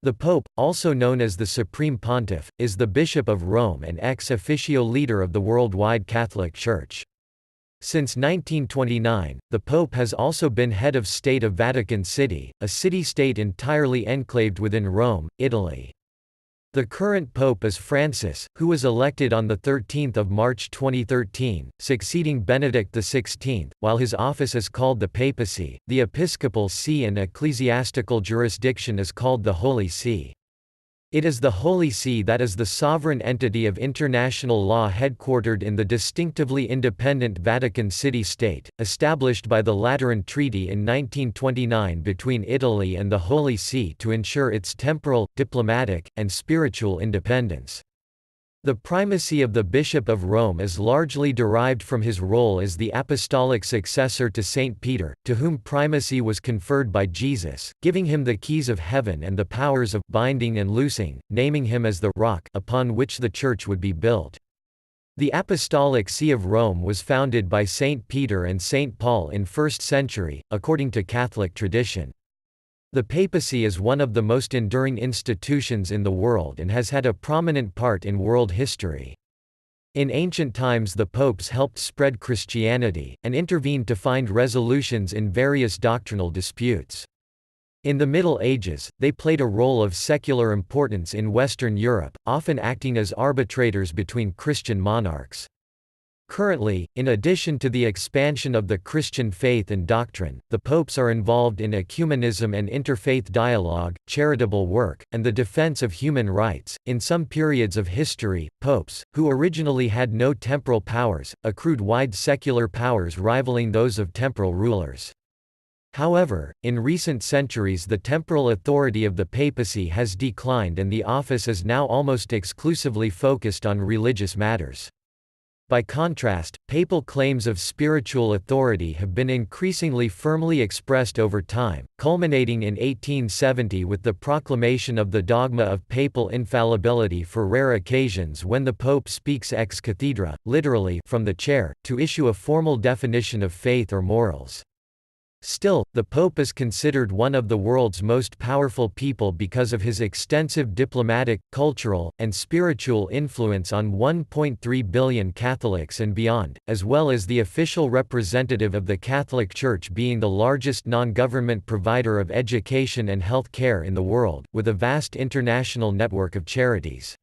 The Pope, also known as the Supreme Pontiff, is the Bishop of Rome and ex officio leader of the worldwide Catholic Church. Since 1929, the Pope has also been head of state of Vatican City, a city-state entirely enclaved within Rome, Italy. The current Pope is Francis, who was elected on 13 March 2013, succeeding Benedict XVI, while his office is called the papacy. The episcopal see and ecclesiastical jurisdiction is called the Holy See. It is the Holy See that is the sovereign entity of international law headquartered in the distinctively independent Vatican City State, established by the Lateran Treaty in 1929 between Italy and the Holy See to ensure its temporal, diplomatic, and spiritual independence. The primacy of the Bishop of Rome is largely derived from his role as the apostolic successor to Saint Peter, to whom primacy was conferred by Jesus, giving him the keys of heaven and the powers of binding and loosing, naming him as the rock upon which the Church would be built. The Apostolic See of Rome was founded by Saint Peter and Saint Paul in 1st century, according to Catholic tradition. The papacy is one of the most enduring institutions in the world and has had a prominent part in world history. In ancient times the popes helped spread Christianity, and intervened to find resolutions in various doctrinal disputes. In the Middle Ages, they played a role of secular importance in Western Europe, often acting as arbitrators between Christian monarchs. Currently, in addition to the expansion of the Christian faith and doctrine, the popes are involved in ecumenism and interfaith dialogue, charitable work, and the defense of human rights. In some periods of history, popes, who originally had no temporal powers, accrued wide secular powers rivaling those of temporal rulers. However, in recent centuries the temporal authority of the papacy has declined and the office is now almost exclusively focused on religious matters. By contrast, papal claims of spiritual authority have been increasingly firmly expressed over time, culminating in 1870 with the proclamation of the dogma of papal infallibility for rare occasions when the Pope speaks ex cathedra, literally from the chair, to issue a formal definition of faith or morals. Still, the Pope is considered one of the world's most powerful people because of his extensive diplomatic, cultural, and spiritual influence on 1.3 billion Catholics and beyond, as well as the official representative of the Catholic Church being the largest non-government provider of education and health care in the world, with a vast international network of charities.